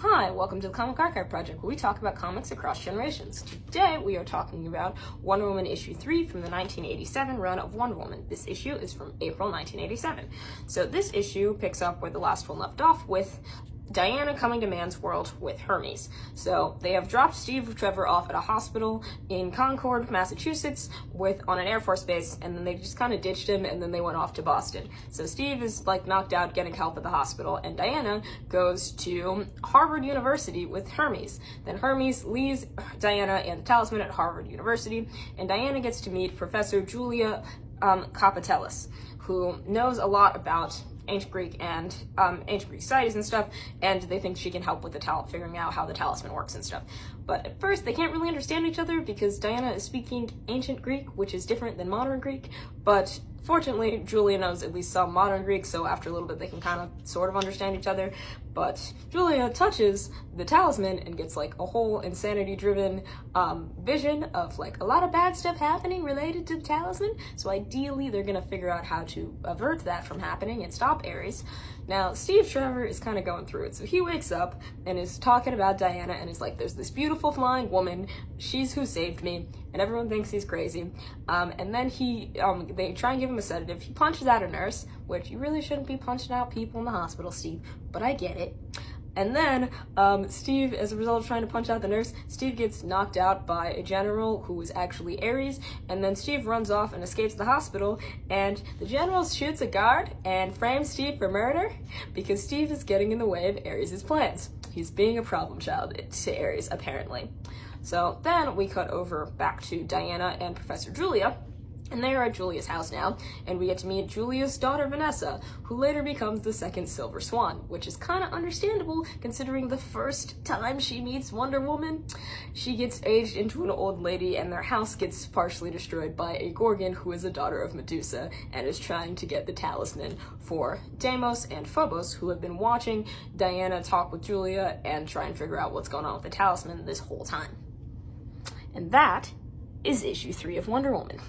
Hi, welcome to the Comic Archive Project, where we talk about comics across generations. Today, we are talking about Wonder Woman issue 3 from the 1987 run of Wonder Woman. This issue is from April 1987. So this issue picks up where the last one left off, with Diana coming to man's world with Hermes. So they have dropped Steve Trevor off at a hospital in Concord, Massachusetts, on an Air Force base, and then they just kind of ditched him, and then they went off to Boston. So Steve is knocked out, getting help at the hospital, and Diana goes to Harvard University with Hermes. Then Hermes leaves Diana and the talisman at Harvard University, and Diana gets to meet Professor Julia Kapatelis, who knows a lot about ancient Greek and ancient Greek societies and stuff, and they think she can help with figuring out how the talisman works and stuff. But at first, they can't really understand each other because Diana is speaking ancient Greek, which is different than modern Greek, but fortunately, Julia knows at least some modern Greek, so after a little bit, they can kind of sort of understand each other. But Julia touches the talisman and gets a whole insanity-driven vision of a lot of bad stuff happening related to the talisman. So ideally, they're gonna figure out how to avert that from happening and stop Ares. Now, Steve Trevor is kind of going through it. So he wakes up and is talking about Diana and is like, there's this beautiful flying woman, she's who saved me, and everyone thinks he's crazy. And then they try and give him a sedative. He punches out a nurse, which you really shouldn't be punching out people in the hospital, Steve, but I get it. And then Steve, as a result of trying to punch out the nurse, Steve gets knocked out by a general who is actually Ares, and then Steve runs off and escapes the hospital, and the general shoots a guard and frames Steve for murder because Steve is getting in the way of Ares' plans. He's being a problem child to Ares, apparently. So then we cut over back to Diana and Professor Julia, and they are at Julia's house now, and we get to meet Julia's daughter, Vanessa, who later becomes the second Silver Swan, which is kind of understandable considering the first time she meets Wonder Woman, she gets aged into an old lady, and their house gets partially destroyed by a Gorgon who is a daughter of Medusa and is trying to get the talisman for Deimos and Phobos, who have been watching Diana talk with Julia and try and figure out what's going on with the talisman this whole time. And that is issue 3 of Wonder Woman.